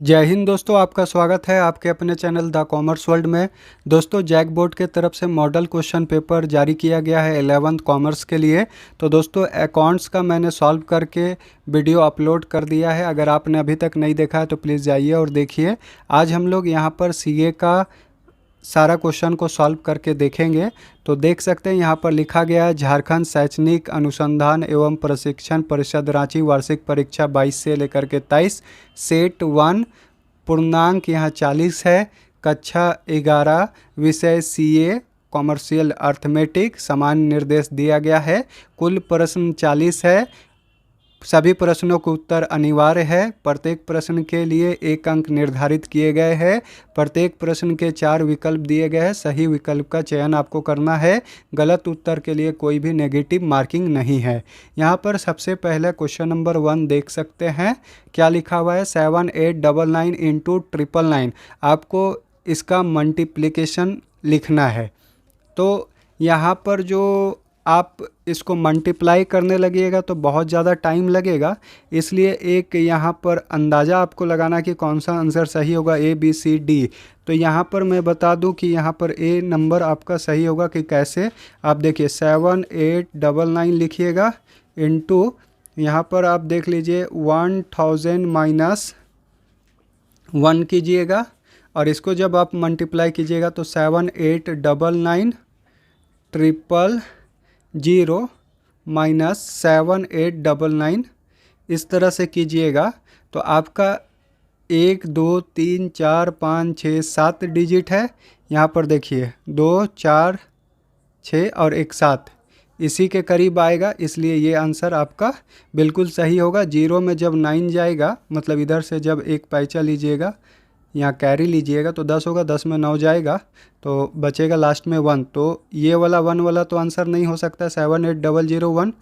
जय हिंद दोस्तों, आपका स्वागत है आपके अपने चैनल द कॉमर्स वर्ल्ड में। दोस्तों, जैक बोर्ड के तरफ से मॉडल क्वेश्चन पेपर जारी किया गया है 11th कॉमर्स के लिए। तो दोस्तों, अकाउंट्स का मैंने सॉल्व करके वीडियो अपलोड कर दिया है। अगर आपने अभी तक नहीं देखा है तो प्लीज़ जाइए और देखिए। आज हम लोग यहाँ पर सीए का सारा क्वेश्चन को सॉल्व करके देखेंगे। तो देख सकते हैं यहाँ पर लिखा गया है, झारखंड शैक्षणिक अनुसंधान एवं प्रशिक्षण परिषद रांची वार्षिक परीक्षा 22 से लेकर के 23, सेट 1, पूर्णांक यहाँ 40 है, कक्षा 11, विषय सीए कॉमर्शियल अर्थमेटिक, सामान्य निर्देश दिया गया है। कुल प्रश्न 40 है। सभी प्रश्नों के उत्तर अनिवार्य है। प्रत्येक प्रश्न के लिए 1 अंक निर्धारित किए गए हैं। प्रत्येक प्रश्न के 4 विकल्प दिए गए हैं। सही विकल्प का चयन आपको करना है। गलत उत्तर के लिए कोई भी नेगेटिव मार्किंग नहीं है। यहाँ पर सबसे पहले क्वेश्चन नंबर 1 देख सकते हैं। क्या लिखा हुआ है? 7899 इंटू 999। आपको इसका मल्टीप्लिकेशन लिखना है। तो यहाँ पर जो आप इसको मल्टीप्लाई करने लगिएगा तो बहुत ज़्यादा टाइम लगेगा, इसलिए एक यहाँ पर अंदाज़ा आपको लगाना कि कौन सा आंसर सही होगा, ए बी सी डी। तो यहाँ पर मैं बता दूं कि यहाँ पर ए नंबर आपका सही होगा कि कैसे। आप देखिए 7899 लिखिएगा इनटू, यहाँ पर आप देख लीजिए 1000 माइनस 1 कीजिएगा, और इसको जब आप मल्टीप्लाई कीजिएगा तो 7899 ट्रिपल 0 माइनस 7899 इस तरह से कीजिएगा। तो आपका 1 2 3 4 5 6 7 डिजिट है। यहाँ पर देखिए 2 4 6 और 1 7 इसी के करीब आएगा, इसलिए ये आंसर आपका बिल्कुल सही होगा। 0 में जब 9 जाएगा, मतलब इधर से जब एक पैसा लीजिएगा, यहाँ कैरी लीजिएगा तो 10 होगा, 10 में 9 जाएगा तो बचेगा लास्ट में 1। तो ये वाला 1 वाला तो आंसर नहीं हो सकता 78001,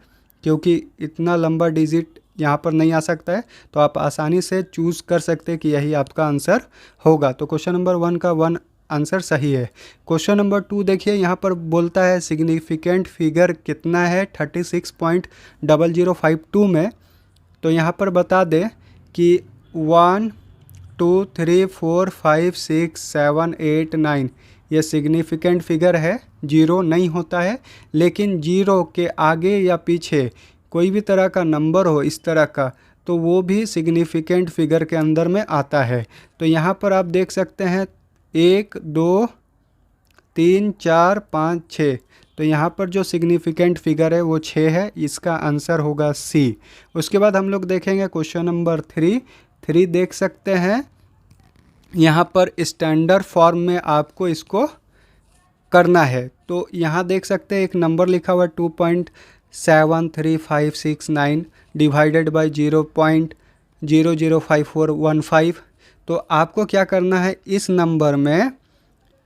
क्योंकि इतना लंबा डिजिट यहाँ पर नहीं आ सकता है। तो आप आसानी से चूज़ कर सकते हैं कि यही आपका आंसर होगा। तो क्वेश्चन नंबर 1 का 1 आंसर सही है। क्वेश्चन नंबर 2 देखिए, यहाँ पर बोलता है सिग्निफिकेंट फिगर कितना है 36.0052 में। तो यहाँ पर बता दें कि 1 2 3 4 5 6 7 8 9 ये सिग्निफिकेंट फिगर है। 0 नहीं होता है, लेकिन 0 के आगे या पीछे कोई भी तरह का नंबर हो इस तरह का, तो वो भी सिग्निफिकेंट फिगर के अंदर में आता है। तो यहाँ पर आप देख सकते हैं 1 2 3 4 5 6, तो यहाँ पर जो सिग्निफिकेंट फिगर है वो 6 है। इसका आंसर होगा सी। उसके बाद हम लोग देखेंगे क्वेश्चन नंबर 3 देख सकते हैं। यहाँ पर स्टैंडर्ड फॉर्म में आपको इसको करना है। तो यहाँ देख सकते हैं एक नंबर लिखा हुआ 2.73569 डिवाइडेड बाई 0.005415। तो आपको क्या करना है, इस नंबर में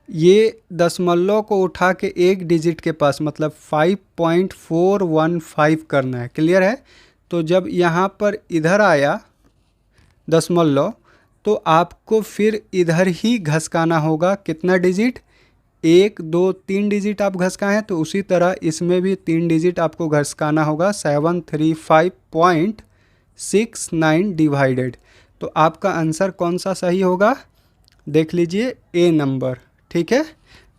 ये दशमलव को उठा के एक डिजिट के पास, मतलब 5.415 करना है। क्लियर है? तो जब यहाँ पर इधर आया दशमलव, तो आपको फिर इधर ही घसकाना होगा। कितना डिजिट? 1 2 3 डिजिट आप घसकाए हैं, तो उसी तरह इसमें भी 3 डिजिट आपको घसकाना होगा। 735.69 डिवाइडेड। तो आपका आंसर कौन सा सही होगा? देख लीजिए, ए नंबर। ठीक है,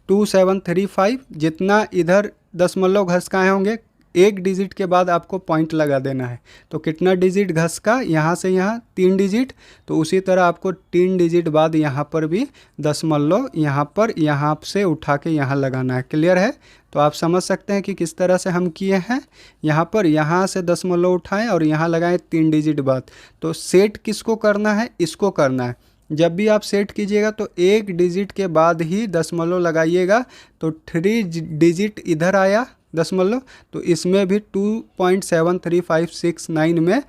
2735। जितना इधर दशमलव घसकाए होंगे, एक डिजिट के बाद आपको पॉइंट लगा देना है। तो कितना डिजिट घसका? यहाँ से यहाँ 3 डिजिट, तो उसी तरह आपको 3 डिजिट बाद यहाँ पर भी दशमलव यहाँ पर यहाँ से उठा के यहाँ लगाना है। क्लियर है? तो आप समझ सकते हैं कि किस तरह से हम किए हैं। यहाँ पर यहाँ से दशमलव उठाएं और यहाँ लगाएं 3 डिजिट बाद। तो सेट किसको करना है? इसको करना है। जब भी आप सेट कीजिएगा तो एक डिजिट के बाद ही दशमलव लगाइएगा। तो 3 डिजिट इधर आया दशमलव, तो इसमें भी 2.73569 में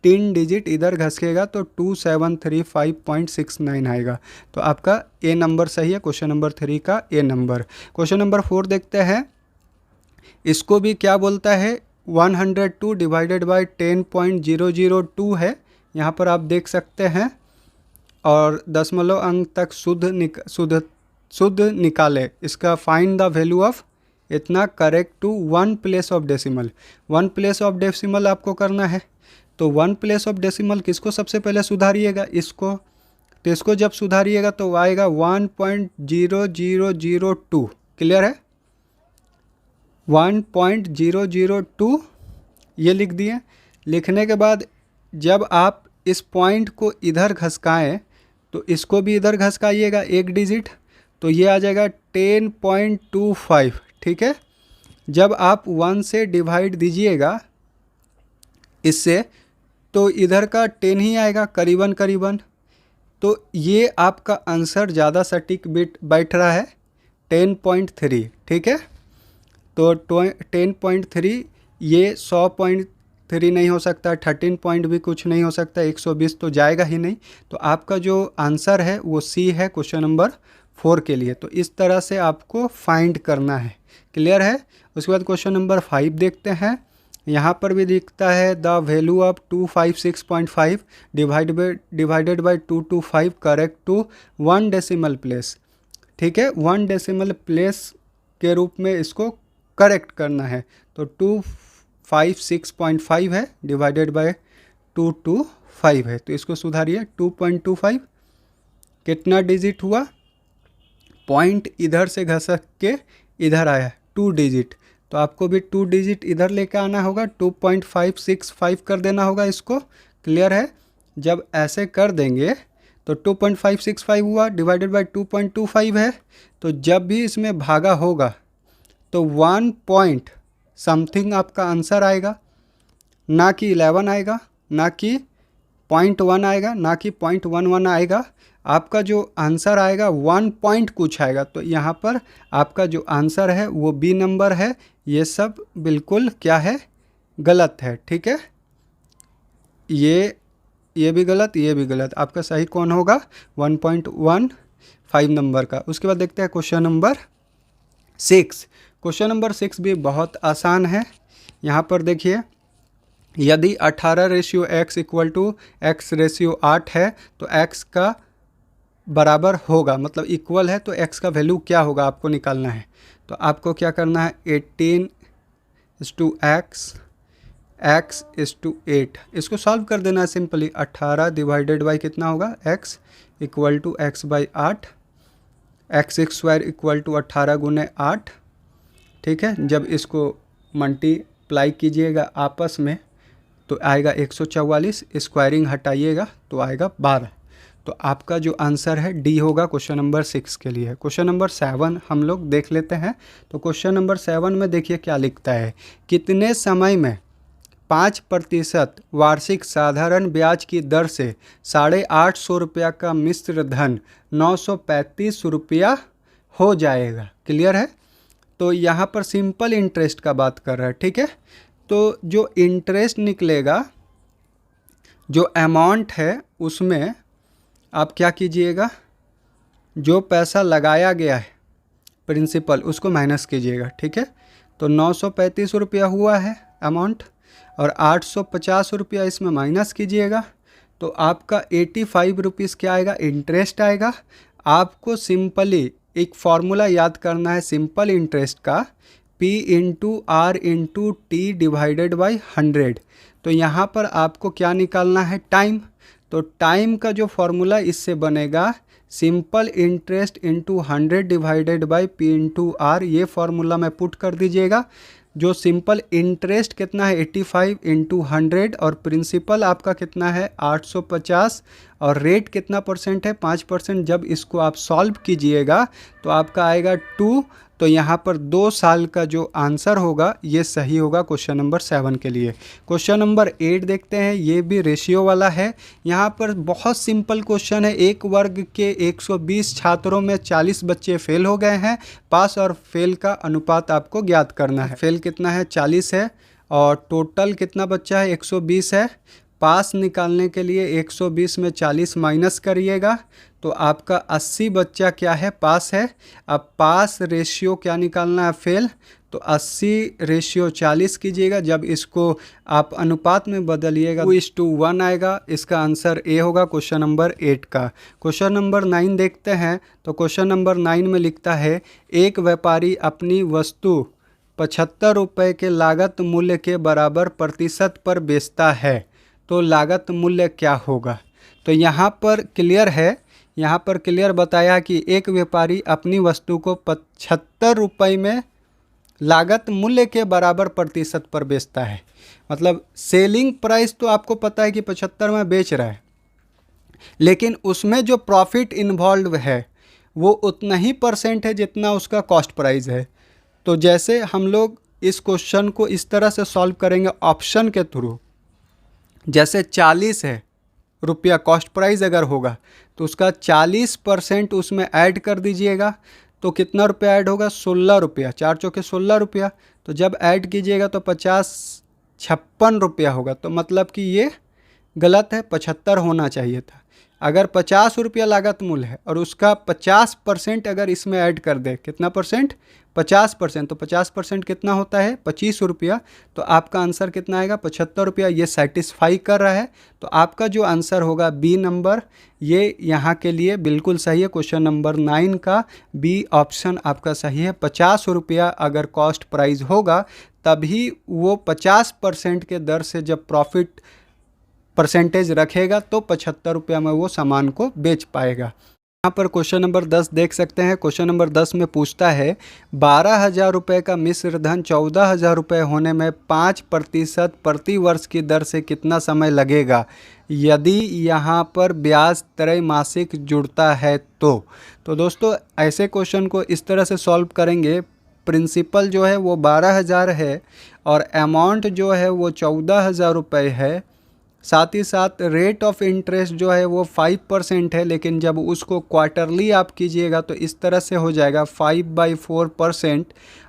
3 डिजिट इधर घसकेगा तो 2735.69 आएगा। तो आपका ए नंबर सही है, क्वेश्चन नंबर 3 का ए नंबर। क्वेश्चन नंबर 4 देखते हैं। इसको भी क्या बोलता है? 102 डिवाइडेड बाई 10.002 है। यहाँ पर आप देख सकते हैं, और दशमलव अंक तक शुद्ध निकाले। इसका फाइंड द वैल्यू ऑफ इतना correct to 1 place of decimal. 1 place of decimal आपको करना है। तो 1 प्लेस ऑफ डेसिमल किसको सबसे पहले सुधारिएगा? इसको। तो इसको जब सुधारिएगा तो आएगा 1.0002। क्लियर है, 1.002 ये लिख दिए। लिखने के बाद जब आप इस पॉइंट को इधर घसकाएं तो इसको भी इधर घसकाइएगा एक डिजिट, तो ये आ जाएगा 10.25। ठीक है, जब आप 1 से डिवाइड दीजिएगा इससे तो इधर का 10 ही आएगा करीबन करीबन। तो ये आपका आंसर ज़्यादा सटीक बैठ रहा है 10.3। ठीक है, तो 10.3 ये 100.3 नहीं हो सकता, 13 पॉइंट भी कुछ नहीं हो सकता, 120 तो जाएगा ही नहीं। तो आपका जो आंसर है वो सी है क्वेश्चन नंबर 4 के लिए। तो इस तरह से आपको फाइंड करना है। क्लियर है। उसके बाद क्वेश्चन नंबर 5 देखते हैं। यहाँ पर भी दिखता है the value of 256.5 divided by 225 correct to 1 decimal place. ठीक है, 1 डेसिमल प्लेस के रूप में इसको करेक्ट करना है। तो 256.5 है डिवाइडेड बाय 225 है, तो इसको सुधारिए। 2.25 कितना डिजिट हुआ, पॉइंट इधर से घसक के इधर आया 2 डिजिट, तो आपको भी 2 डिजिट इधर लेके आना होगा, 2.565 कर देना होगा इसको। क्लियर है, जब ऐसे कर देंगे तो 2.565 हुआ डिवाइडेड बाय 2.25 है, तो जब भी इसमें भागा होगा तो 1 पॉइंट समथिंग आपका आंसर आएगा, ना कि 11 आएगा, ना कि 0.1 आएगा, ना कि 0.11 आएगा। आपका जो आंसर आएगा 1 पॉइंट कुछ आएगा। तो यहाँ पर आपका जो आंसर है वो बी नंबर है। ये सब बिल्कुल क्या है, गलत है। ठीक है, ये भी गलत, ये भी गलत। आपका सही कौन होगा, 1.15 नंबर का। उसके बाद देखते हैं क्वेश्चन नंबर 6। क्वेश्चन नंबर 6 भी बहुत आसान है। यहाँ पर देखिए, यदि 18:x equal to x ratio 8 है तो x का बराबर होगा, मतलब इक्वल है, तो x का वैल्यू क्या होगा आपको निकालना है। तो आपको क्या करना है, 18:x, x:8, इसको सॉल्व कर देना है सिंपली। 18 डिवाइडेड बाई कितना होगा, x equal to x/8, x² equal to 18 गुने 8। ठीक है, जब इसको मल्टीप्लाई कीजिएगा आपस में तो आएगा 144, स्क्वायरिंग हटाइएगा तो आएगा 12। तो आपका जो आंसर है डी होगा क्वेश्चन नंबर 6 के लिए। क्वेश्चन नंबर 7 हम लोग देख लेते हैं। तो क्वेश्चन नंबर 7 में देखिए क्या लिखता है, कितने समय में 5% वार्षिक साधारण ब्याज की दर से 850 रुपया का मिश्र धन 935 रुपया हो जाएगा। क्लियर है, तो यहाँ पर सिंपल इंटरेस्ट का बात कर रहा है। ठीक है, तो जो इंटरेस्ट निकलेगा, जो अमाउंट है उसमें आप क्या कीजिएगा, जो पैसा लगाया गया है प्रिंसिपल उसको माइनस कीजिएगा। ठीक है, तो 935 रुपया हुआ है अमाउंट और 850 रुपया इसमें माइनस कीजिएगा, तो आपका 85 रुपीज़ क्या आएगा, इंटरेस्ट आएगा। आपको सिंपली एक फॉर्मूला याद करना है सिंपल इंटरेस्ट का, P into R into T divided by 100। तो यहाँ पर आपको क्या निकालना है, टाइम। तो टाइम का जो फॉर्मूला इससे बनेगा simple interest into 100 divided by P into R, ये फॉर्मूला में पुट कर दीजिएगा। जो सिंपल इंटरेस्ट कितना है 85 इंटू 100 और प्रिंसिपल आपका कितना है 850 और रेट कितना परसेंट है 5%। जब इसको आप सॉल्व कीजिएगा तो आपका आएगा 2। तो यहाँ पर 2 साल का जो आंसर होगा ये सही होगा क्वेश्चन नंबर 7 के लिए। क्वेश्चन नंबर 8 देखते हैं, ये भी रेशियो वाला है। यहाँ पर बहुत सिंपल क्वेश्चन है, एक वर्ग के 120 छात्रों में 40 बच्चे फेल हो गए हैं, पास और फेल का अनुपात आपको ज्ञात करना है। फेल कितना है 40 है और टोटल कितना बच्चा है 120 है। पास निकालने के लिए 120 में 40 माइनस करिएगा तो आपका 80 बच्चा क्या है, पास है। अब पास रेशियो क्या निकालना है, फेल, तो 80/40 कीजिएगा। जब इसको आप अनुपात में बदलिएगा 2:1 आएगा। इसका आंसर ए होगा क्वेश्चन नंबर 8 का। क्वेश्चन नंबर 9 देखते हैं। तो क्वेश्चन नंबर 9 में लिखता है, एक व्यापारी अपनी वस्तु 75 रुपये के लागत मूल्य के बराबर प्रतिशत पर बेचता है, तो लागत मूल्य क्या होगा। तो यहाँ पर क्लियर है यहाँ पर क्लियर बताया कि एक व्यापारी अपनी वस्तु को 75 रुपये में लागत मूल्य के बराबर प्रतिशत पर बेचता है। मतलब सेलिंग प्राइस तो आपको पता है कि 75 में बेच रहा है, लेकिन उसमें जो प्रॉफिट इन्वॉल्व है वो उतना ही परसेंट है जितना उसका कॉस्ट प्राइस है। तो जैसे हम लोग इस क्वेश्चन को इस तरह से सॉल्व करेंगे ऑप्शन के थ्रू, जैसे 40 है रुपया कॉस्ट प्राइस अगर होगा तो उसका 40% उसमें ऐड कर दीजिएगा, तो कितना रुपया ऐड होगा, 16 रुपया, 4 चौके 16 रुपया। तो जब ऐड कीजिएगा तो 56 रुपया होगा। तो मतलब कि ये गलत है, 75 होना चाहिए था। अगर 50 रुपया लागत मूल्य है और उसका 50% अगर इसमें ऐड कर दे, कितना परसेंट, 50%, तो 50% कितना होता है, 25 रुपया। तो आपका आंसर कितना आएगा, 75 रुपया। ये सेटिस्फाई कर रहा है। तो आपका जो आंसर होगा बी नंबर, ये यहाँ के लिए बिल्कुल सही है। क्वेश्चन नंबर 9 का बी ऑप्शन आपका सही है। 50 रुपया अगर कॉस्ट प्राइस होगा तभी वो 50% के दर से जब प्रॉफिट परसेंटेज रखेगा तो 75 रुपया में वो सामान को बेच पाएगा। यहाँ पर क्वेश्चन नंबर 10 देख सकते हैं। क्वेश्चन नंबर 10 में पूछता है 12,000 रुपये का मिश्र धन 14,000 रुपये होने में 5% प्रति वर्ष की दर से कितना समय लगेगा यदि यहाँ पर ब्याज त्रैमासिक जुड़ता है तो दोस्तों ऐसे क्वेश्चन को इस तरह से सॉल्व करेंगे। प्रिंसिपल जो है वो 12,000 है और अमाउंट जो है वो 14,000 रुपये है। साथ ही साथ रेट ऑफ इंटरेस्ट जो है वो 5% है, लेकिन जब उसको क्वार्टरली आप कीजिएगा तो इस तरह से हो जाएगा 5/4%।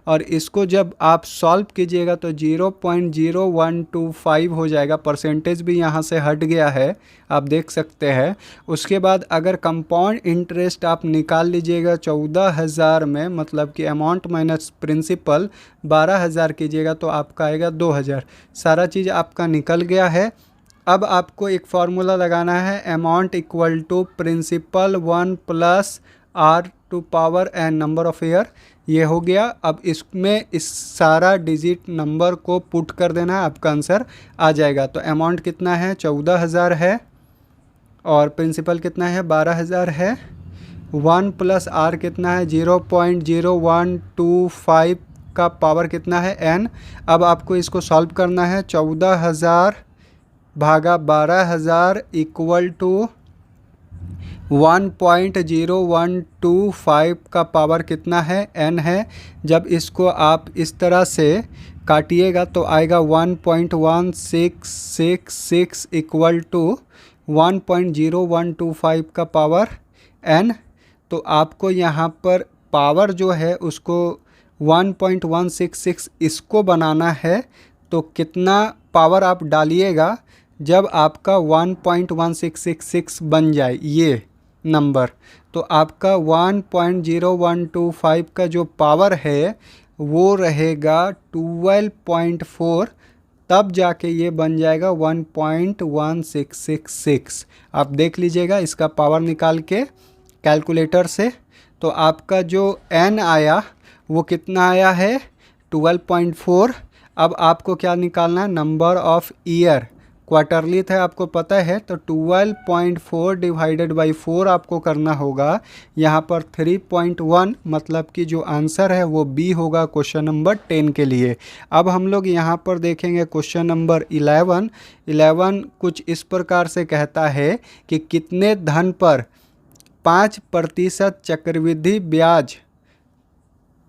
और इसको जब आप सॉल्व कीजिएगा तो 0.0125 हो जाएगा। परसेंटेज भी यहाँ से हट गया है, आप देख सकते हैं। उसके बाद अगर कंपाउंड इंटरेस्ट आप निकाल लीजिएगा 14,000 में, मतलब कि अमाउंट माइनस प्रिंसिपल 12,000 कीजिएगा तो आपका आएगा 2,000। सारा चीज़ आपका निकल गया है। अब आपको एक फार्मूला लगाना है, amount equal to principal 1 + r⁴ number of year. ये हो गया। अब इसमें इस सारा डिजिट नंबर को पुट कर देना है, आपका आंसर आ जाएगा। तो अमाउंट कितना है, 14,000 है और प्रिंसिपल कितना है, 12,000 है। 1 + r कितना है, 0.0125 का पावर कितना है, n। अब आपको इसको सॉल्व करना है। 14,000 भागा 12,000 इक्वल टू 1.0125 का पावर कितना है, n है। जब इसको आप इस तरह से काटिएगा तो आएगा 1.1666 इक्वल टू 1.0125 का पावर n। तो आपको यहाँ पर पावर जो है उसको 1.166 इसको बनाना है। तो कितना पावर आप डालिएगा जब आपका 1.1666 बन जाए ये नंबर, तो आपका 1.0125 का जो पावर है वो रहेगा 12.4, तब जाके ये बन जाएगा 1.1666। आप देख लीजिएगा इसका पावर निकाल के कैलकुलेटर से। तो आपका जो n आया वो कितना आया है, 12.4। अब आपको क्या निकालना है, नंबर ऑफ ईयर। क्वार्टरली था आपको पता है, तो 12.4 डिवाइडेड बाई 4 आपको करना होगा। यहाँ पर 3.1, मतलब कि जो आंसर है वो बी होगा क्वेश्चन नंबर 10 के लिए। अब हम लोग यहाँ पर देखेंगे क्वेश्चन नंबर 11 कुछ इस प्रकार से कहता है कि कितने धन पर 5% चक्रवृद्धि ब्याज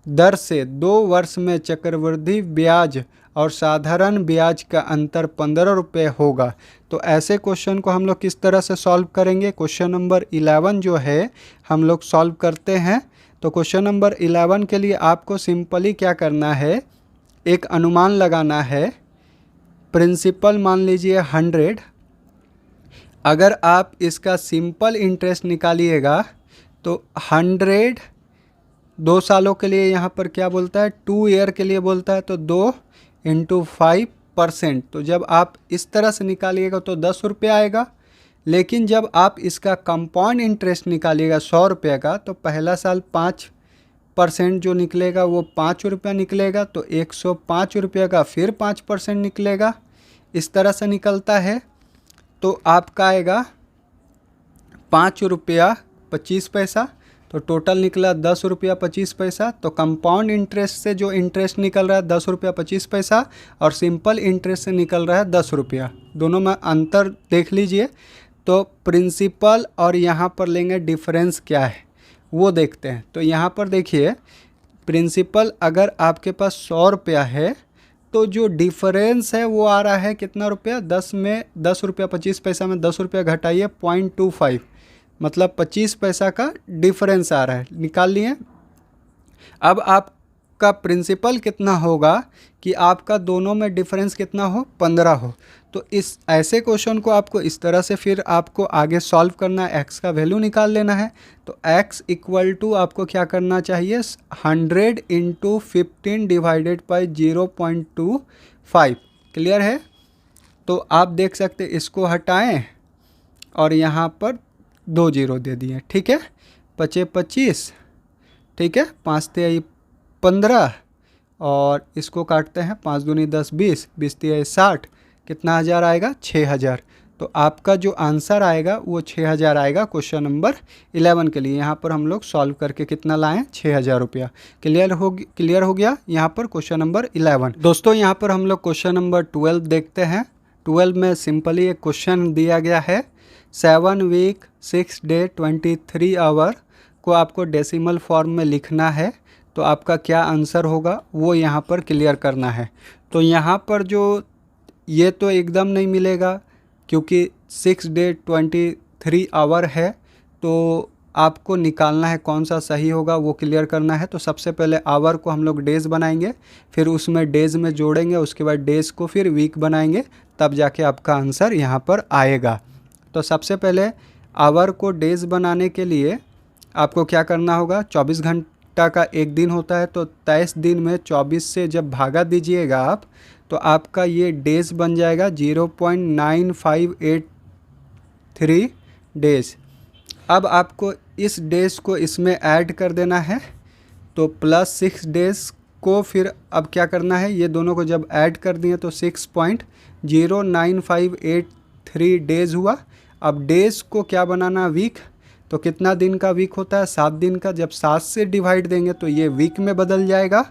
दर से 2 वर्ष में चक्रवृद्धि ब्याज और साधारण ब्याज का अंतर 15 रुपये होगा। तो ऐसे क्वेश्चन को हम लोग किस तरह से सॉल्व करेंगे। क्वेश्चन नंबर 11 जो है हम लोग सॉल्व करते हैं। तो क्वेश्चन नंबर 11 के लिए आपको सिंपली क्या करना है, एक अनुमान लगाना है। प्रिंसिपल मान लीजिए 100। अगर आप इसका सिंपल इंटरेस्ट निकालिएगा तो 100 2 सालों के लिए यहाँ पर क्या बोलता है, 2 ईयर के लिए बोलता है, तो 2 × 5%। तो जब आप इस तरह से निकालिएगा तो 10 रुपये आएगा। लेकिन जब आप इसका कंपाउंड इंटरेस्ट निकालिएगा 100 रुपये का, तो पहला साल 5% जो निकलेगा वो 5 रुपया निकलेगा, तो 105 रुपये का फिर 5% निकलेगा। इस तरह से निकलता है। तो आपका आएगा 5 रुपया 25 पैसा, तो टोटल निकला 10 रुपया 25 पैसा। तो कंपाउंड इंटरेस्ट से जो इंटरेस्ट निकल रहा है 10 रुपया 25 पैसा और सिंपल इंटरेस्ट से निकल रहा है 10 रुपया। दोनों में अंतर देख लीजिए। तो प्रिंसिपल और यहाँ पर लेंगे डिफरेंस क्या है वो देखते हैं। तो यहाँ पर देखिए प्रिंसिपल अगर आपके पास 100 रुपया है तो जो डिफरेंस है वो आ रहा है कितना रुपया, 10 में 10 रुपया 25 पैसा में 10 रुपया घटाइए 0.25, मतलब 25 पैसा का डिफरेंस आ रहा है, निकाल लिए। अब आपका प्रिंसिपल कितना होगा कि आपका दोनों में डिफरेंस कितना हो, 15 हो। तो इस ऐसे क्वेश्चन को आपको इस तरह से फिर आपको आगे सॉल्व करना है, एक्स का वैल्यू निकाल लेना है। तो x इक्वल टू आपको क्या करना चाहिए, 100 इंटू 15 डिवाइडेड बाई 0.25। क्लियर है। तो आप देख सकते इसको हटाएं और यहाँ पर 2 जीरो दे दिए, ठीक है। 25 25, ठीक है, 5 3 15 और इसको काटते हैं 5 दूनी 10 20 20 3 60, कितना हज़ार आएगा, 6000। तो आपका जो आंसर आएगा वो 6000 आएगा क्वेश्चन नंबर 11 के लिए। यहाँ पर हम लोग सॉल्व करके कितना लाएं, 6000 रुपया। क्लियर हो गया यहाँ पर क्वेश्चन नंबर 11। दोस्तों यहाँ पर हम लोग क्वेश्चन नंबर 12 देखते हैं। 12 में सिंपली एक क्वेश्चन दिया गया है, 7 वीक 6 डे 23 आवर को आपको डेसिमल फॉर्म में लिखना है। तो आपका क्या आंसर होगा वो यहाँ पर क्लियर करना है। तो यहाँ पर जो ये तो एकदम नहीं मिलेगा क्योंकि 6 डे 23 आवर है। तो आपको निकालना है कौन सा सही होगा वो क्लियर करना है। तो सबसे पहले आवर को हम लोग डेज बनाएंगे, फिर उसमें डेज में जोड़ेंगे, उसके बाद डेज को फिर वीक बनाएंगे, तब जाके आपका आंसर यहाँ पर आएगा। तो सबसे पहले आवर को डेज बनाने के लिए आपको क्या करना होगा, 24 घंटा का एक दिन होता है। तो 23 दिन में 24 से जब भागा दीजिएगा आप तो आपका ये डेज बन जाएगा 0.9583 डेज। अब आपको इस डेज को इसमें ऐड कर देना है। तो +6 डेज को फिर अब क्या करना है, ये दोनों को जब ऐड कर दिए तो 6.09583 डेज हुआ। अब डेज को क्या बनाना, वीक। तो कितना दिन का वीक होता है, 7 दिन का। जब 7 से डिवाइड देंगे तो ये वीक में बदल जाएगा।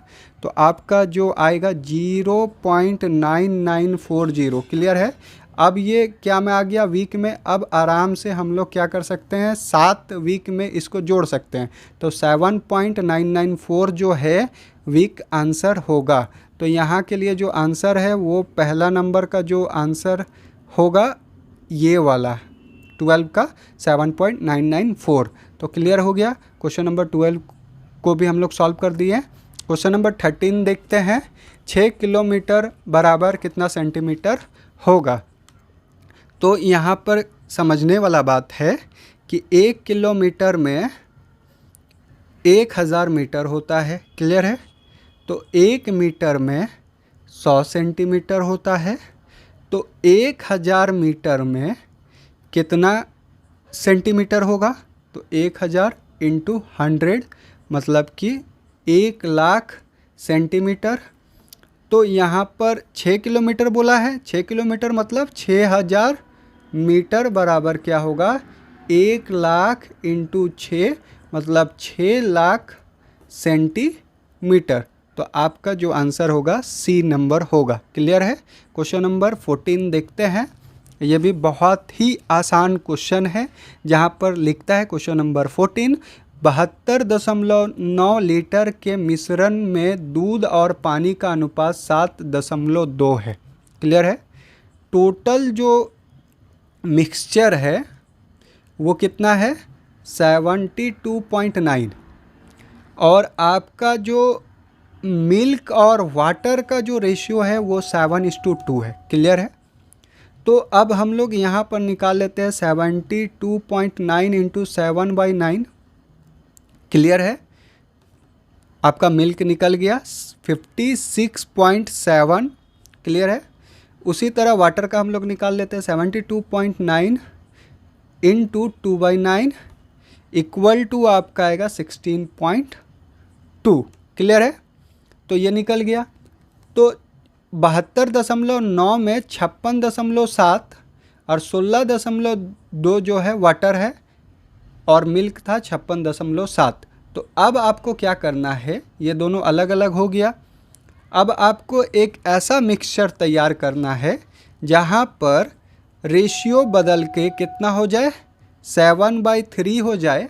तो आपका जो आएगा 0.9940। क्लियर है। अब ये क्या में आ गया, वीक में। अब आराम से हम लोग क्या कर सकते हैं, 7 वीक में इसको जोड़ सकते हैं। तो 7.994 जो है वीक आंसर होगा। तो यहाँ के लिए जो आंसर है वो पहला नंबर का जो आंसर होगा ये वाला 12 का 7.994। तो क्लियर हो गया। क्वेश्चन नंबर 12 को भी हम लोग सॉल्व कर दिए। क्वेश्चन नंबर 13 देखते हैं, 6 किलोमीटर बराबर कितना सेंटीमीटर होगा। तो यहाँ पर समझने वाला बात है कि 1 किलोमीटर में 1000 मीटर होता है। क्लियर है। तो 1 मीटर में 100 सेंटीमीटर होता है। तो 1000 मीटर में कितना सेंटीमीटर होगा, तो 1000 इंटू 100 मतलब कि 1,00,000 सेंटीमीटर। तो यहाँ पर 6 किलोमीटर बोला है, 6 किलोमीटर मतलब 6000 मीटर बराबर क्या होगा, 1,00,000 इंटू 6 मतलब 6,00,000 सेंटीमीटर। तो आपका जो आंसर होगा सी नंबर होगा। क्लियर है। क्वेश्चन नंबर 14 देखते हैं। ये भी बहुत ही आसान क्वेश्चन है, जहाँ पर लिखता है क्वेश्चन नंबर 14, 72.9 लीटर के मिश्रण में दूध और पानी का अनुपात 7.2 है। क्लियर है। टोटल जो मिक्सचर है वो कितना है, 72.9, और आपका जो मिल्क और वाटर का जो रेशियो है वो 7:2 है। क्लियर है। तो अब हम लोग यहाँ पर निकाल लेते हैं 72.9 इंटू 7/9। क्लियर है। आपका मिल्क निकल गया 56.7। क्लियर है। उसी तरह वाटर का हम लोग निकाल लेते हैं 72.9 इंटू 2/9 इक्वल टू आपका आएगा 16.2। क्लियर है। तो ये निकल गया। तो 72.9 में 56.7 और 16.2 जो है वाटर है और मिल्क था 56.7। तो अब आपको क्या करना है, ये दोनों अलग अलग हो गया। अब आपको एक ऐसा मिक्सचर तैयार करना है जहाँ पर रेशियो बदल के कितना हो जाए, 7/3 हो जाए।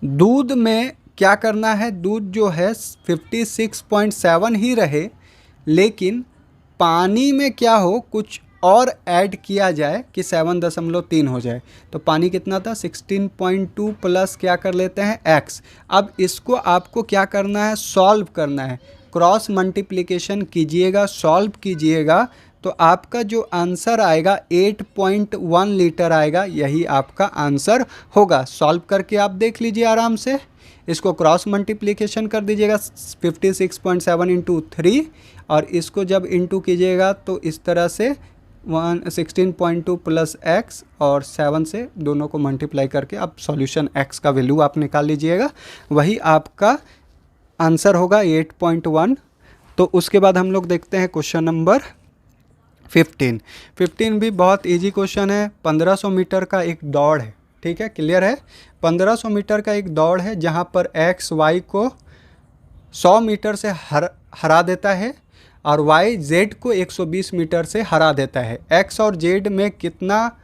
दूध में क्या करना है, दूध जो है 56.7 ही रहे, लेकिन पानी में क्या हो, कुछ और ऐड किया जाए कि 7.3 हो जाए। तो पानी कितना था, 16.2 प्लस क्या कर लेते हैं, x। अब इसको आपको क्या करना है, सॉल्व करना है। क्रॉस मल्टीप्लिकेशन कीजिएगा, सॉल्व कीजिएगा, तो आपका जो आंसर आएगा 8.1 लीटर आएगा। यही आपका आंसर होगा। सॉल्व करके आप देख लीजिए आराम से। इसको क्रॉस मल्टीप्लिकेशन कर दीजिएगा 56.7 इंटू 3, और इसको जब इंटू कीजिएगा तो इस तरह से 16.2 प्लस x और 7 से दोनों को मल्टीप्लाई करके आप सॉल्यूशन x का वैल्यू आप निकाल लीजिएगा। वही आपका आंसर होगा 8.1। तो उसके बाद हम लोग देखते हैं क्वेश्चन नंबर 15। 15 भी बहुत इजी क्वेश्चन है। 1500 मीटर का एक दौड़ है, ठीक है, क्लियर है। 1500 मीटर का एक दौड़ है जहां पर x y को 100 मीटर से हरा देता है और y z को 120 मीटर से हरा देता है। x और z में कितना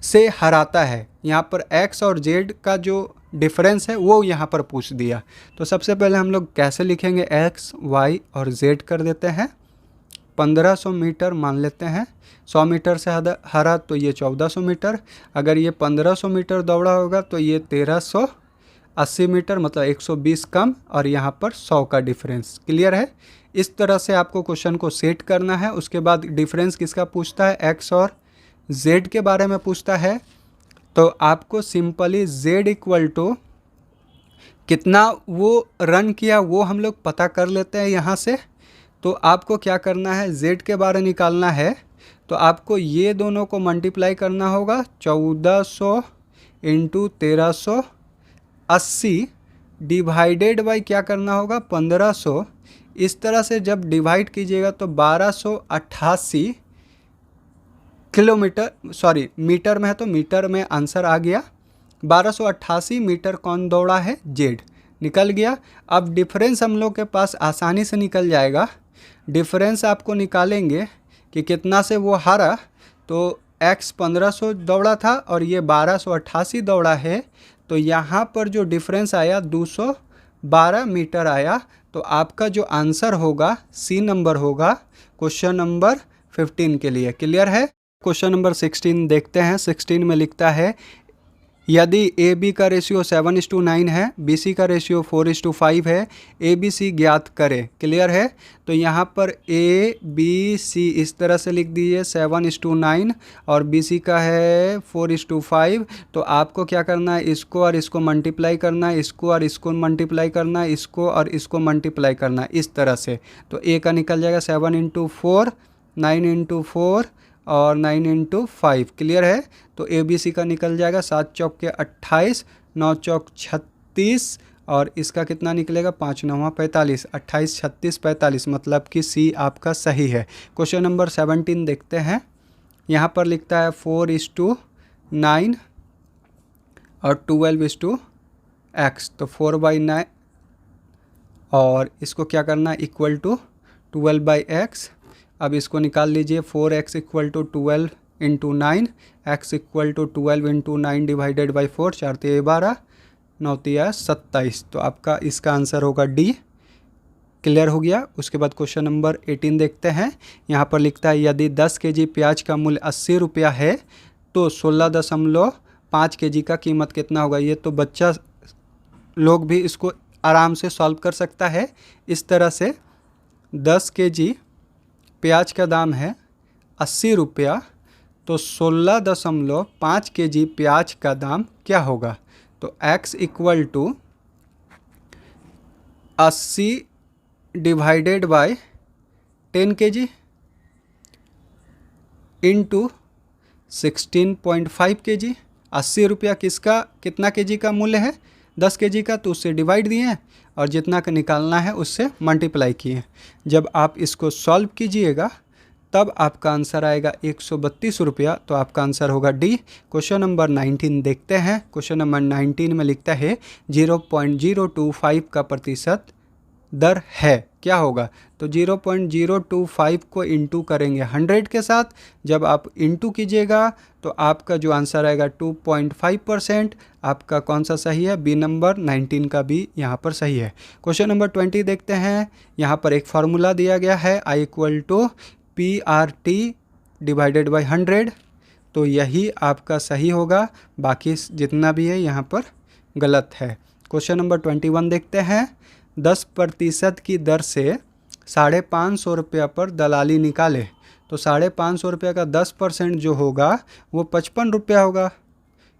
से हराता है, यहाँ पर x और z का जो डिफरेंस है वो यहाँ पर पूछ दिया। तो सबसे पहले हम लोग कैसे लिखेंगे, x y और z कर देते हैं। 1500 मीटर मान लेते हैं, 100 मीटर से हरा तो ये 1400 मीटर। अगर ये 1500 मीटर दौड़ा होगा तो ये 1380 मीटर, मतलब 120 कम, और यहाँ पर 100 का डिफरेंस। क्लियर है। इस तरह से आपको क्वेश्चन को सेट करना है। उसके बाद डिफरेंस किसका पूछता है, x और z के बारे में पूछता है। तो आपको सिंपली z इक्वल टू कितना वो रन किया वो हम लोग पता कर लेते हैं यहाँ से। तो आपको क्या करना है, z के बारे निकालना है तो आपको ये दोनों को मल्टीप्लाई करना होगा। 1400 इंटू 1380 डिवाइडेड बाई क्या करना होगा, 1500। इस तरह से जब डिवाइड कीजिएगा तो 1288 किलोमीटर, सॉरी मीटर में है तो मीटर में आंसर आ गया। 1288 मीटर कौन दौड़ा है, जेड, निकल गया। अब डिफरेंस हम लोग के पास आसानी से निकल जाएगा। डिफरेंस आपको निकालेंगे कि कितना से वो हारा। तो x 1500 दौड़ा था और ये 1288 दौड़ा है, तो यहाँ पर जो डिफरेंस आया 212 मीटर आया। तो आपका जो आंसर होगा सी नंबर होगा क्वेश्चन नंबर 15 के लिए। क्लियर है। क्वेश्चन नंबर 16 देखते हैं। 16 में लिखता है यदि ए बी का रेशियो 7:9 है, बी सी का रेशियो 4:5 है, ए बी सी ज्ञात करें। क्लियर है। तो यहाँ पर ए बी सी इस तरह से लिख दीजिए 7:9 और बी सी का है 4:5। तो आपको क्या करना है, इसको और इसको मल्टीप्लाई करना है, इसको और इसको मल्टीप्लाई करना है, इसको और इसको मल्टीप्लाई करना है, इस तरह से। तो ए का निकल जाएगा 7 × 4, 9 × 4 और 9 × 5। क्लियर है। तो ए बी सी का निकल जाएगा 7 चौक के 28, 9 चौक 36 और इसका कितना निकलेगा 5 9 45, 28 36 45, मतलब कि सी आपका सही है। क्वेश्चन नंबर 17 देखते हैं। यहाँ पर लिखता है 4:9 और 12:x। तो 4/9 और इसको क्या करना है, इक्वल टू 12/x। अब इसको निकाल लीजिए। 4x = 12 × 9, x = 12 × 9 divided by 4, 4 × 12, 9 × 27। तो आपका इसका आंसर होगा डी। क्लियर हो गया। उसके बाद क्वेश्चन नंबर 18 देखते हैं। यहाँ पर लिखता है यदि 10 kg प्याज का मूल्य 80 रुपया है तो 16.5 kg का कीमत कितना होगा। ये तो बच्चा लोग भी इसको आराम से सॉल्व कर सकता है। इस तरह से 10 kg प्याज का दाम है 80 रुपया, तो 16.5 kg प्याज का दाम क्या होगा। तो x = 80 divided by 10 kg into 16.5 kg। 80 रुपया किसका, कितना kg का मूल्य है, 10 kg का, तो उससे डिवाइड दिए हैं और जितना का निकालना है उससे मल्टीप्लाई किए। जब आप इसको सॉल्व कीजिएगा तब आपका आंसर आएगा 132 रुपया। तो आपका आंसर होगा डी। क्वेश्चन नंबर 19 देखते हैं। क्वेश्चन नंबर 19 में लिखता है 0.025 का प्रतिशत दर है, क्या होगा? तो 0.025 को इंटू करेंगे 100 के साथ। जब आप इंटू कीजिएगा तो आपका जो आंसर आएगा 2.5%। आपका कौन सा सही है? बी नंबर 19 का बी यहाँ पर सही है। क्वेश्चन नंबर 20 देखते हैं। यहाँ पर एक फार्मूला दिया गया है I = PRT डिवाइडेड बाई 100। तो यही आपका सही होगा, बाकी जितना भी है यहाँ पर गलत है। क्वेश्चन नंबर 21 देखते हैं। 10% की दर से 550 रुपया पर दलाली निकाले। तो 550 रुपया का 10% जो होगा वो 55 रुपया होगा।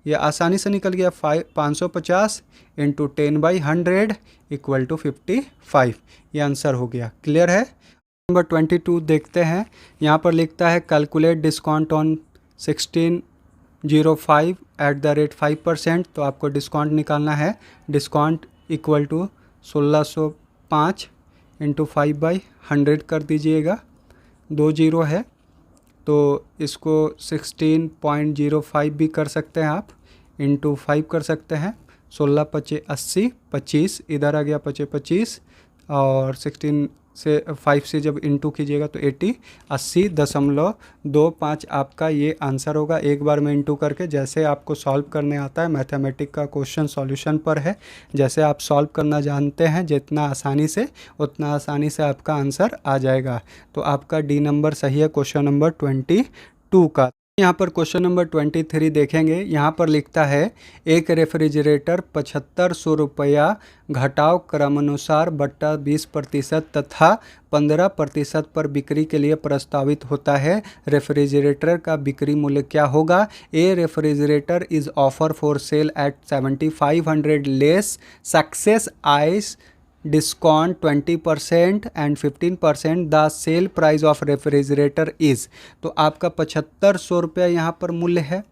ये आसानी से निकल गया। 550 इंटू 10/100 = 55। ये आंसर हो गया। क्लियर है? नंबर 22 देखते हैं। यहाँ पर लिखता है कैलकुलेट डिस्काउंट ऑन 1605 @5%। तो आपको डिस्काउंट निकालना है। डिस्काउंट = 1605 इंटू 5/100 कर दीजिएगा। 2 जीरो है तो इसको 16.05 भी कर सकते हैं आप, इंटू 5 कर सकते हैं। 16 × 80, 25 इधर आ गया 25 और 16 से 5 से जब इंटू कीजिएगा तो 80.25 आपका ये आंसर होगा। एक बार में इंटू करके, जैसे आपको सॉल्व करने आता है, मैथमेटिक का क्वेश्चन सॉल्यूशन पर है, जैसे आप सॉल्व करना जानते हैं जितना आसानी से, उतना आसानी से आपका आंसर आ जाएगा। तो आपका डी नंबर सही है क्वेश्चन नंबर 22 का। यहाँ पर क्वेश्चन नंबर 23 देखेंगे। यहाँ पर लिखता है एक रेफ्रिजरेटर 7500 रुपया घटाव क्रमानुसार बट्टा 20% तथा 15% पर बिक्री के लिए प्रस्तावित होता है। रेफ्रिजरेटर का बिक्री मूल्य क्या होगा? A refrigerator is offer for sale at 7500 less successive discount 20% and 15%। The sale price of refrigerator is. तो आपका 7500 रुपया यहाँ पर मूल्य है।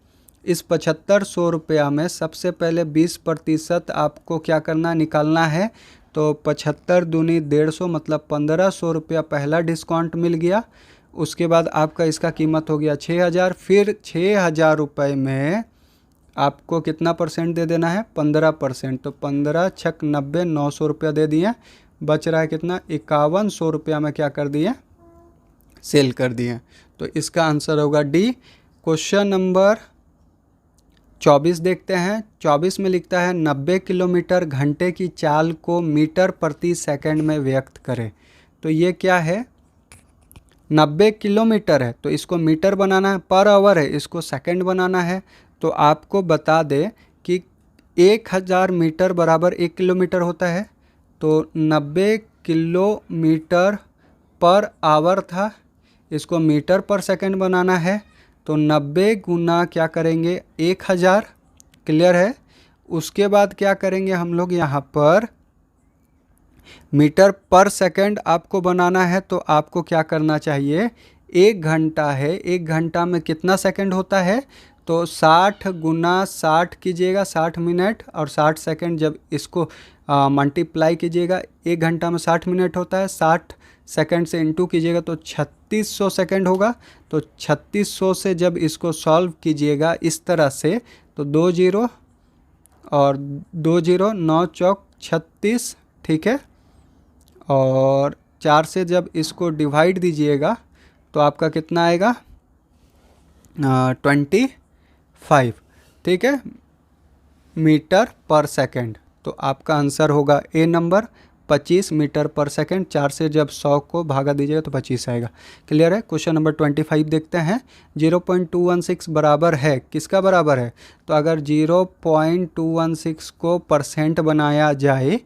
इस 7500 रुपया में सबसे पहले 20% आपको क्या करना, निकालना है। तो 75 दूनी 150 मतलब 1500 रुपया पहला डिस्काउंट मिल गया। उसके बाद आपका इसका कीमत हो गया 6000। फिर 6000 रुपये में आपको कितना परसेंट दे देना है? 15%। तो 15 × 6 = 90, 900 रुपया दे दिए। बच रहा है कितना? 5100 रुपया में क्या कर दिए? सेल कर दिए। तो इसका आंसर होगा डी। क्वेश्चन नंबर 24 देखते हैं। 24 में लिखता है 90 किलोमीटर घंटे की चाल को मीटर प्रति सेकंड में व्यक्त करें। तो ये क्या है? 90 किलोमीटर है तो इसको मीटर बनाना है, पर आवर है इसको सेकंड बनाना है। तो आपको बता दें कि 1000 मीटर बराबर 1 किलोमीटर होता है। तो 90 किलोमीटर पर आवर था, इसको मीटर पर सेकंड बनाना है। तो 90 गुना क्या करेंगे? 1000। क्लियर है? उसके बाद क्या करेंगे हम लोग? यहाँ पर मीटर पर सेकंड आपको बनाना है। तो आपको क्या करना चाहिए? 1 घंटा है, 1 घंटा में कितना सेकंड होता है? तो 60 गुना 60 कीजिएगा, 60 मिनट और 60 सेकंड। जब इसको मल्टीप्लाई कीजिएगा, 1 घंटा में 60 मिनट होता है, 60 सेकंड से इंटू कीजिएगा तो 3600 सेकंड होगा। तो 3600 से जब इसको सॉल्व कीजिएगा इस तरह से, तो 2 जीरो और 2 जीरो, 9 चौक 36, ठीक है। और 4 से जब इसको डिवाइड दीजिएगा तो आपका कितना आएगा? 25, ठीक है, मीटर पर सेकंड। तो आपका आंसर होगा ए नंबर 25 मीटर पर सेकंड। 4 से जब 100 को भागा दीजिएगा तो 25 आएगा। क्लियर है? क्वेश्चन नंबर 25 देखते हैं। 0.216 बराबर है, किसका बराबर है? तो अगर 0.216 को परसेंट बनाया जाए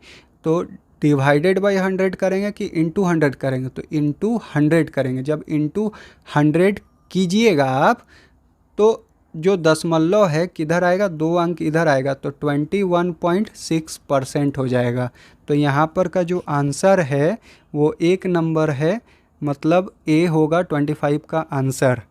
तो डिवाइडेड बाई 100 करेंगे कि इंटू 100 करेंगे? तो इंटू 100 करेंगे। जब इंटू 100 कीजिएगा आप तो जो दशमलव है किधर आएगा? 2 अंक इधर आएगा तो 21.6% हो जाएगा। तो यहाँ पर का जो आंसर है वो 1 नंबर है, मतलब ए होगा 25 का आंसर।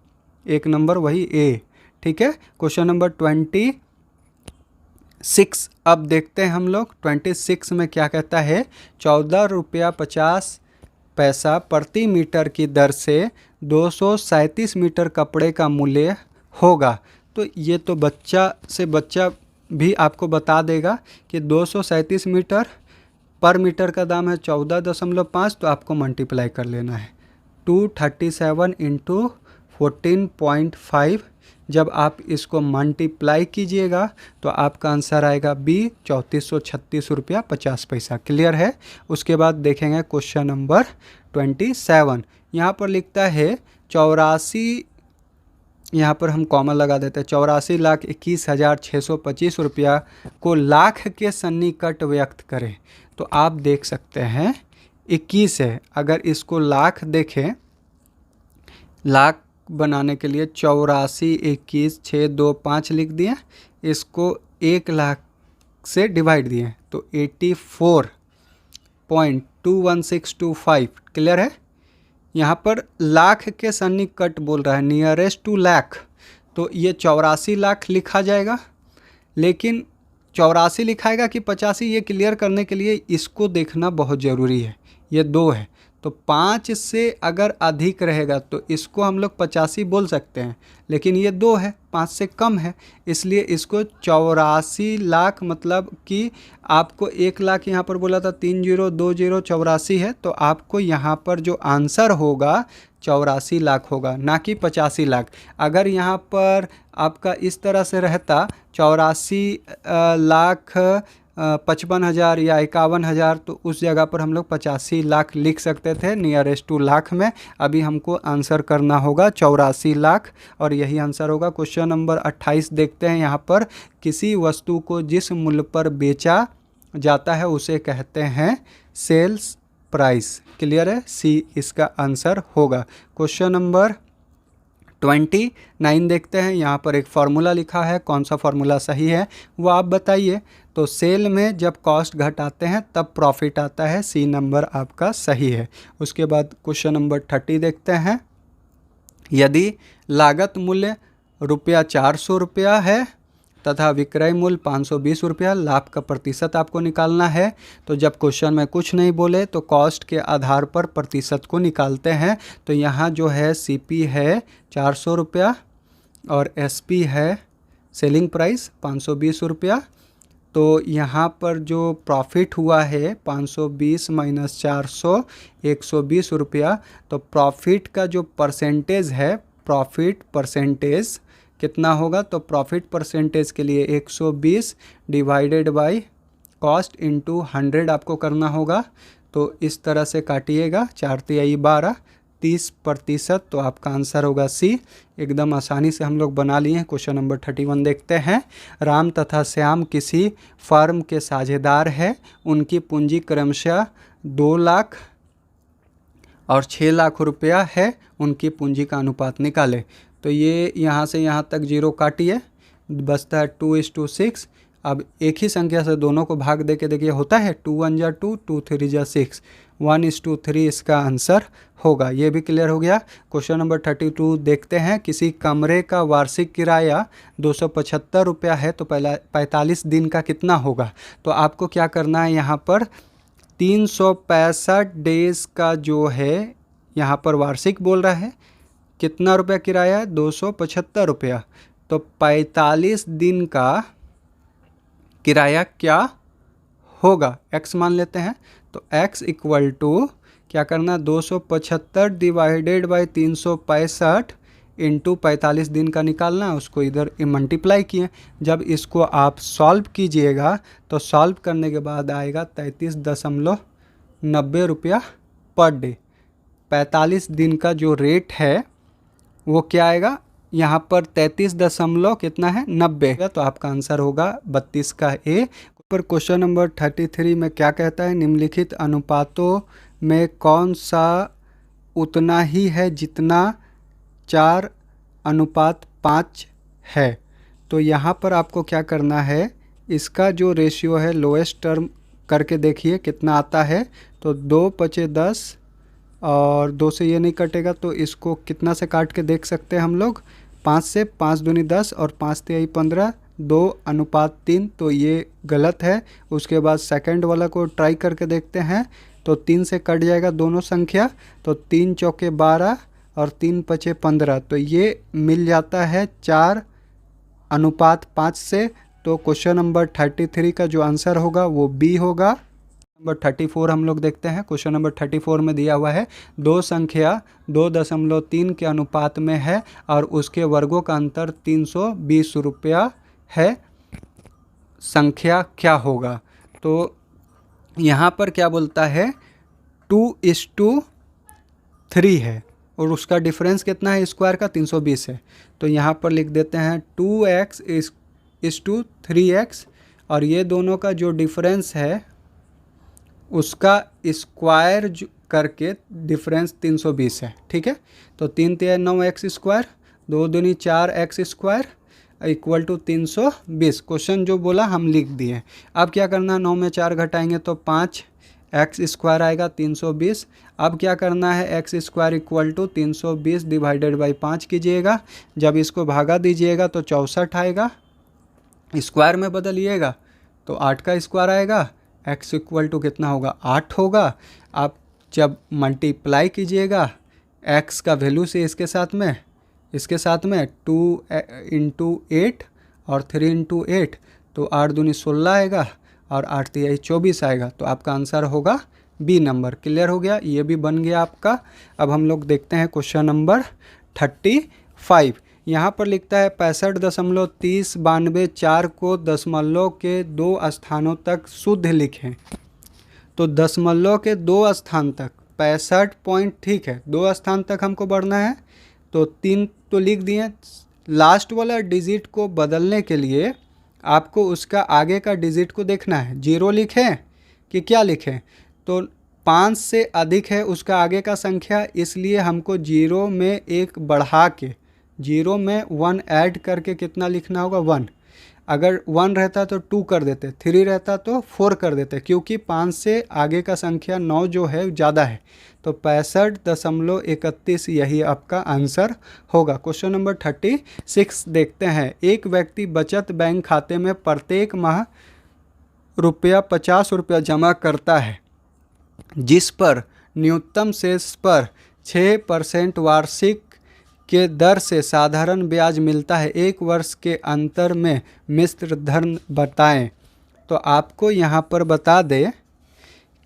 1 नंबर वही ए, ठीक है। क्वेश्चन नंबर 26 अब देखते हैं हम लोग। 26 में क्या कहता है? 14 रुपया 50 पैसा प्रति मीटर की दर से 237 मीटर कपड़े का मूल्य होगा। तो ये तो बच्चा से बच्चा भी आपको बता देगा कि 237 मीटर पर मीटर का दाम है 14.5, तो आपको मल्टीप्लाई कर लेना है 237 इंटू 14.5। जब आप इसको मल्टीप्लाई कीजिएगा तो आपका आंसर आएगा बी 3436 रुपया 50 पैसा। क्लियर है। उसके बाद देखेंगे क्वेश्चन नंबर 27। यहाँ पर लिखता है 84, यहाँ पर हम कॉमन लगा देते हैं, 84,21,625 रुपया को लाख के सन्निकट व्यक्त करें। तो आप देख सकते हैं 21 है, अगर इसको लाख देखें, लाख बनाने के लिए 84,21,625 लिख दिए, इसको 1 लाख से डिवाइड दिए तो 84.21625। क्लियर है। यहाँ पर लाख के सन्निकट बोल रहा है, नियरेस्ट टू लाख, तो ये 84 लाख लिखा जाएगा। लेकिन 84 लिखाएगा कि 85, ये क्लियर करने के लिए इसको देखना बहुत ज़रूरी है। ये 2 है तो 5 से अगर अधिक रहेगा तो इसको हम लोग 85 बोल सकते हैं, लेकिन ये 2 है, 5 से कम है, इसलिए इसको 84 लाख, मतलब कि आपको 1 लाख यहाँ पर बोला था 3020 है, तो आपको यहाँ पर जो आंसर होगा 84 लाख होगा, ना कि 85 लाख। अगर यहाँ पर आपका इस तरह से रहता 84 लाख 55,000 या 51,000, तो उस जगह पर हम लोग 85 लाख लिख सकते थे नियरेस्ट टू लाख में। अभी हमको आंसर करना होगा 84 लाख और यही आंसर होगा। क्वेश्चन नंबर 28 देखते हैं। यहाँ पर किसी वस्तु को जिस मूल्य पर बेचा जाता है उसे कहते हैं सेल्स प्राइस। क्लियर है, सी इसका आंसर होगा। क्वेश्चन नंबर 29 देखते हैं। यहाँ पर एक फार्मूला लिखा है, कौन सा फार्मूला सही है वो आप बताइए। तो सेल में जब कॉस्ट घटाते हैं तब प्रॉफिट आता है, सी नंबर आपका सही है। उसके बाद क्वेश्चन नंबर 30 देखते हैं। यदि लागत मूल्य ₹400 है तथा विक्रय मूल्य 520 रुपया, लाभ का प्रतिशत आपको निकालना है। तो जब क्वेश्चन में कुछ नहीं बोले तो कॉस्ट के आधार पर प्रतिशत को निकालते हैं। तो यहाँ जो है सीपी है 400 रुपया और एसपी है सेलिंग प्राइस 520 रुपया। तो यहाँ पर जो प्रॉफिट हुआ है 520 माइनस 400 120 रुपया। तो प्रॉफिट का जो परसेंटेज है, प्रॉफिट परसेंटेज कितना होगा, तो प्रॉफिट परसेंटेज के लिए 120 डिवाइडेड बाय कॉस्ट इंटू 100 आपको करना होगा। तो इस तरह से काटिएगा, 4 तिहाई 12, 30%। तो आपका आंसर होगा सी। एकदम आसानी से हम लोग बना लिए हैं। क्वेश्चन नंबर 31 देखते हैं। राम तथा श्याम किसी फर्म के साझेदार हैं। उनकी पूंजी क्रमशः 2 लाख और 6 लाख रुपया है। उनकी पूंजी का अनुपात निकालें। तो ये यहाँ से यहाँ तक जीरो काटिए, बचता है 2:6। अब एक ही संख्या से दोनों को भाग दे के देखिए, होता है 2 1 जा 2, 2 3 जा 6, 1:3 इसका आंसर होगा। ये भी क्लियर हो गया। क्वेश्चन नंबर 32 देखते हैं। किसी कमरे का वार्षिक किराया 275 रुपया है, तो पहला 45 दिन का कितना होगा। तो आपको क्या करना है, यहाँ पर 365 डेज का जो है यहाँ पर वार्षिक बोल रहा है, कितना रुपया किराया है 275 रुपया। तो 45 दिन का किराया क्या होगा, x मान लेते हैं। तो x इक्वल टू क्या करना, 275 डिवाइडेड बाई 365 इंटू 45 दिन का निकालना, उसको इधर मल्टीप्लाई किए। जब इसको आप सॉल्व कीजिएगा तो सॉल्व करने के बाद आएगा 33.90 रुपया पर डे। 45 दिन का जो रेट है वो क्या आएगा, यहाँ पर 33 कितना है 90। तो आपका आंसर होगा 32 का ए। पर क्वेश्चन नंबर 33 में क्या कहता है, निम्नलिखित अनुपातों में कौन सा उतना ही है जितना 4:5 है। तो यहाँ पर आपको क्या करना है, इसका जो रेशियो है लोएस्ट टर्म करके देखिए कितना आता है। तो 2 × 10 और 2 से ये नहीं कटेगा, तो इसको कितना से काट के देख सकते हैं हम लोग, 5 से, 5 दूनी 10 और 5 तिहाई 15, 2:3। तो ये गलत है। उसके बाद सेकंड वाला को ट्राई करके देखते हैं। तो 3 से कट जाएगा दोनों संख्या, तो 3 × 4 = 12 और 3 पचे 15, तो ये मिल जाता है 4:5 से। तो क्वेश्चन नंबर 33 का जो आंसर होगा वो बी होगा। नंबर 34 हम लोग देखते हैं। क्वेश्चन नंबर 34 में दिया हुआ है दो संख्या 2.3 के अनुपात में है और उसके वर्गों का अंतर 320 रुपया है, संख्या क्या होगा। तो यहाँ पर क्या बोलता है 2:3 है और उसका डिफरेंस कितना है स्क्वायर का 320 है। तो यहाँ पर लिख देते हैं 2x:3x और ये दोनों का जो डिफरेंस है उसका स्क्वायर करके डिफरेंस 320 है। ठीक है, तो 3 × 9 x², 2 दूनी 4 x² इक्वल टू 320। क्वेश्चन जो बोला हम लिख दिए। अब क्या करना, 9 में 4 घटाएंगे तो 5x² आएगा 320। अब क्या करना है x² equal to 320 divided by 5 कीजिएगा। जब इसको भागा दीजिएगा तो 64 आएगा, स्क्वायर में बदलिएगा तो 8 का स्क्वायर आएगा। x इक्वल टू कितना होगा 8 होगा। आप जब मल्टीप्लाई कीजिएगा x का वैल्यू से इसके साथ में 2 × 8 और 3 × 8, तो 8 दूनी 16 आएगा और 8 तिहाई 24 आएगा। तो आपका आंसर होगा बी नंबर। क्लियर हो गया, ये भी बन गया आपका। अब हम लोग देखते हैं क्वेश्चन नंबर 35। यहाँ पर लिखता है 65.3092 4 को दशमलव के 2 स्थानों तक शुद्ध लिखें। तो दशमलव के 2 स्थान तक 65 पॉइंट, ठीक है, 2 स्थान तक हमको बढ़ना है। तो 3 तो लिख दिए। लास्ट वाला डिजिट को बदलने के लिए आपको उसका आगे का डिजिट को देखना है, 0 लिखें कि क्या लिखें। तो 5 से अधिक है उसका आगे का संख्या, इसलिए हमको 0 में 1 बढ़ा के 0 में 1 ऐड करके कितना लिखना होगा 1। अगर 1 रहता तो 2 कर देते, 3 रहता तो 4 कर देते, क्योंकि 5 से आगे का संख्या 9 जो है ज़्यादा है। तो 65.31 यही आपका आंसर होगा। क्वेश्चन नंबर 36 देखते हैं। एक व्यक्ति बचत बैंक खाते में प्रत्येक माह ₹50 जमा करता है, जिस पर न्यूनतम शेष पर 6% वार्षिक के दर से साधारण ब्याज मिलता है। 1 वर्ष के अंतर में मिश्र धन बताएं। तो आपको यहाँ पर बता दें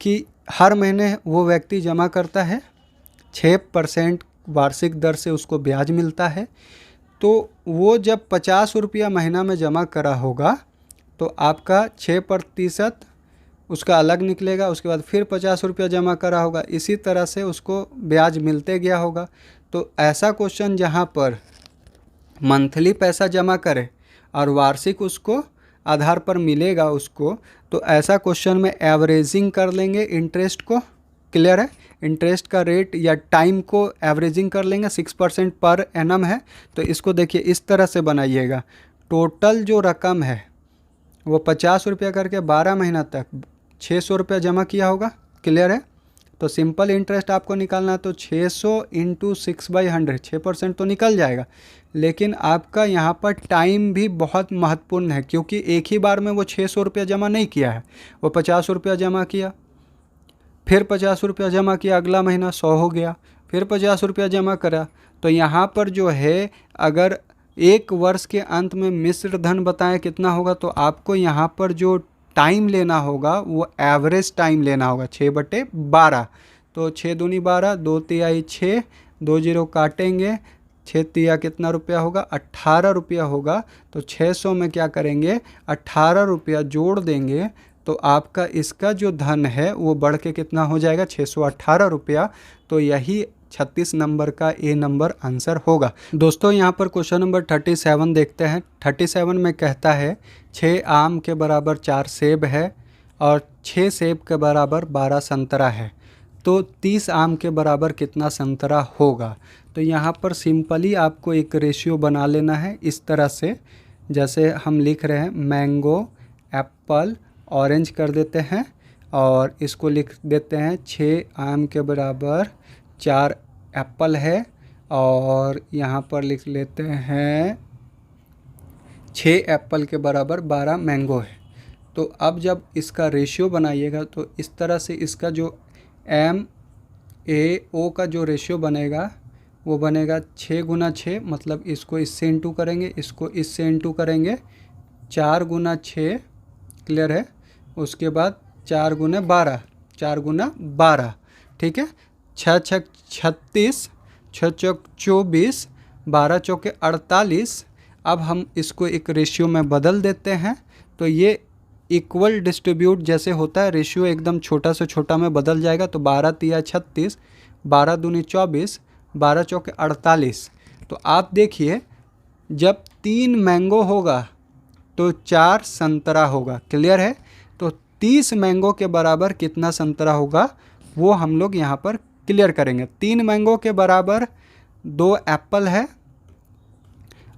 कि हर महीने वो व्यक्ति जमा करता है, 6% वार्षिक दर से उसको ब्याज मिलता है। तो वो जब ₹50 महीना में जमा करा होगा तो आपका 6% उसका अलग निकलेगा, उसके बाद फिर ₹50 जमा करा होगा, इसी तरह से उसको ब्याज मिलते गया होगा। तो ऐसा क्वेश्चन जहाँ पर मंथली पैसा जमा करे और वार्षिक उसको आधार पर मिलेगा उसको, तो ऐसा क्वेश्चन में एवरेजिंग कर लेंगे इंटरेस्ट को। क्लियर है, इंटरेस्ट का रेट या टाइम को एवरेजिंग कर लेंगे। 6% पर एनम है, तो इसको देखिए इस तरह से बनाइएगा। टोटल जो रकम है वो ₹50 करके 12 महीना तक ₹600 जमा किया होगा। क्लियर है, तो सिंपल इंटरेस्ट आपको निकालना है तो 600 × 6/100, 6% तो निकल जाएगा। लेकिन आपका यहाँ पर टाइम भी बहुत महत्वपूर्ण है, क्योंकि एक ही बार में वो ₹600 जमा नहीं किया है, वो ₹50 जमा किया, फिर ₹50 जमा किया, अगला महीना 100 हो गया, फिर ₹50 जमा करा। तो यहाँ पर जो है अगर 1 वर्ष के अंत में मिश्र धन बताएं कितना होगा, तो आपको यहाँ पर जो टाइम लेना होगा वो एवरेज टाइम लेना होगा 6/12। तो 6 दूनी 12, 2 तिहाई 6, 2 0 काटेंगे, 6 तिया कितना रुपया होगा ₹18 होगा। तो 600 में क्या करेंगे ₹18 जोड़ देंगे, तो आपका इसका जो धन है वो बढ़ के कितना हो जाएगा ₹618। तो यही 36 नंबर का ए नंबर आंसर होगा। दोस्तों यहाँ पर क्वेश्चन नंबर 37 देखते हैं। 37 में कहता है 6 आम के बराबर 4 सेब है और 6 सेब के बराबर 12 संतरा है, तो 30 आम के बराबर कितना संतरा होगा। तो यहाँ पर सिंपली आपको एक रेशियो बना लेना है इस तरह से, जैसे हम लिख रहे हैं मैंगो, एप्पल, ऑरेंज कर देते हैं और इसको लिख देते हैं 6 आम के बराबर 4 एप्पल है और यहाँ पर लिख लेते हैं 6 एप्पल के बराबर 12 मैंगो है। तो अब जब इसका रेशियो बनाइएगा तो इस तरह से इसका जो MAO का जो रेशियो बनेगा वो बनेगा 6 गुना 6, मतलब इसको इससे इंटू करेंगे, इसको इससे इंटू करेंगे, 4 गुना 6, क्लियर है। उसके बाद 4 गुना 12, 4 गुना 12, ठीक है। 6 छक 36, 6 चौक 24, 12 चौके 48। अब हम इसको एक रेशियो में बदल देते हैं, तो ये इक्वल डिस्ट्रीब्यूट जैसे होता है, रेशियो एकदम छोटा से छोटा में बदल जाएगा। तो 12 तिया 36, 12 दूनी 24, 12 चौके 48। तो आप देखिए, जब 3 मैंगो होगा तो 4 संतरा होगा, क्लियर है। तो 30 मैंगो के बराबर कितना संतरा होगा वो हम लोग यहाँ पर क्लियर करेंगे। 3 मैंगो के बराबर 2 एप्पल है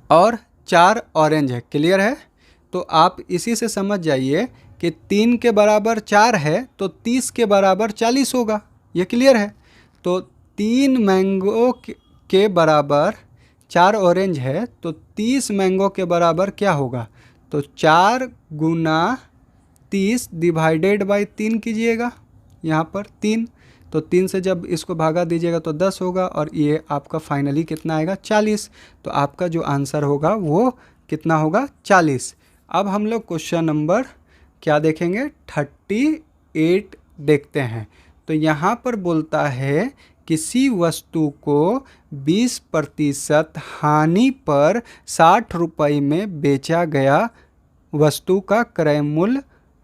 और 4 ऑरेंज है, क्लियर है। तो आप इसी से समझ जाइए कि 3 के बराबर 4 है तो 30 के बराबर 40 होगा, ये क्लियर है। तो 3 मैंगो के बराबर 4 ऑरेंज है तो 30 मैंगो के बराबर क्या होगा, तो 4 गुना 30 डिवाइडेड बाई 3 कीजिएगा, यहाँ पर 3, तो 3 से जब इसको भागा दीजिएगा तो 10 होगा, और ये आपका फाइनली कितना आएगा, 40। तो आपका जो आंसर होगा वो कितना होगा, 40। अब हम लोग क्वेश्चन नंबर क्या देखेंगे, 38 देखते हैं। तो यहाँ पर बोलता है किसी वस्तु को 20% हानि पर 60 रुपये में बेचा गया, वस्तु का क्रय मूल्य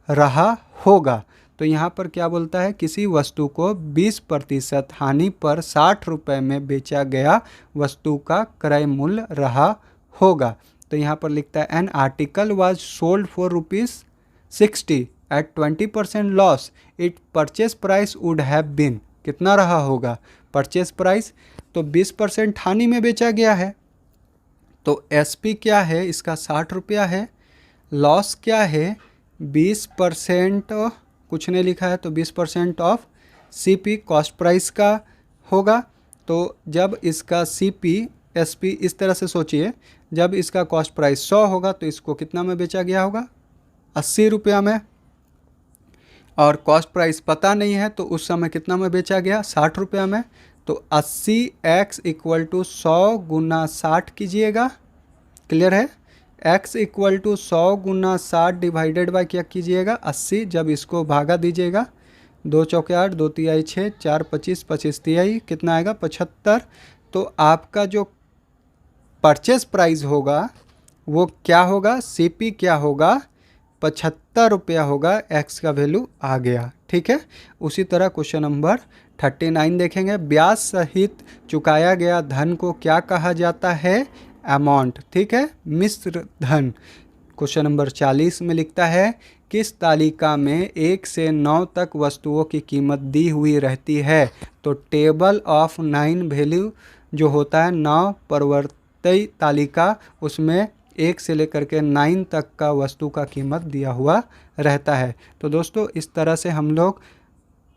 रहा होगा। तो यहाँ पर क्या बोलता है, किसी वस्तु को 20% हानि पर 60 रुपये में बेचा गया, वस्तु का क्रय मूल्य रहा होगा। तो यहाँ पर लिखता है an article was sold for ₹60 at 20% loss, it purchase price would have been, कितना रहा होगा परचेज प्राइस, तो 20% हानि में बेचा गया है। तो एसपी क्या है इसका, 60 रुपया है। लॉस क्या है, 20%, कुछ नहीं लिखा है तो 20% ऑफ सीपी कॉस्ट प्राइस का होगा। तो जब इसका सीपी एसपी इस तरह से सोचिए, जब इसका कॉस्ट प्राइस 100 होगा तो इसको कितना में बेचा गया होगा, 80 रुपया में, और कॉस्ट प्राइस पता नहीं है तो उस समय कितना में बेचा गया, 60 रुपया में। तो 80x इक्वल टू 100 गुना 60 कीजिएगा, क्लियर है। x इक्वल टू 100 गुना 60 डिवाइडेड बाई क्या कीजिएगा, 80। जब इसको भागा दीजिएगा, 2 चौके 8, 2 तिहाई 6, 4 25, 25 तिहाई कितना आएगा, 75। तो आपका जो परचेस प्राइस होगा वो क्या होगा, सीपी क्या होगा, 75 रुपया होगा, एक्स का वैल्यू आ गया, ठीक है। उसी तरह क्वेश्चन नंबर 39 देखेंगे, ब्याज सहित चुकाया गया धन को क्या कहा जाता है, अमाउंट, ठीक है, मिश्र धन। क्वेश्चन नंबर 40 में लिखता है किस तालिका में 1 से 9 तक वस्तुओं की कीमत दी हुई रहती है। तो टेबल ऑफ 9 वैल्यू जो होता है 9 परिवर्ती तालिका, उसमें 1 से लेकर के 9 तक का वस्तु का कीमत दिया हुआ रहता है। तो दोस्तों इस तरह से हम लोग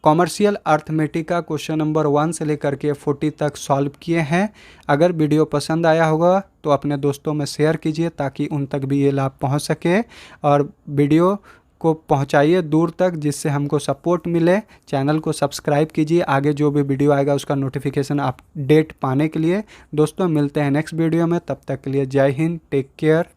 कॉमर्शियल अर्थमेटिक का क्वेश्चन नंबर 1 से लेकर के 40 तक सॉल्व किए हैं। अगर वीडियो पसंद आया होगा तो अपने दोस्तों में शेयर कीजिए ताकि उन तक भी ये लाभ पहुंच सके, और वीडियो को पहुंचाइए दूर तक जिससे हमको सपोर्ट मिले। चैनल को सब्सक्राइब कीजिए, आगे जो भी वीडियो आएगा उसका नोटिफिकेशन अपडेट पाने के लिए। दोस्तों मिलते हैं नेक्स्ट वीडियो में, तब तक के लिए जय हिंद, टेक केयर।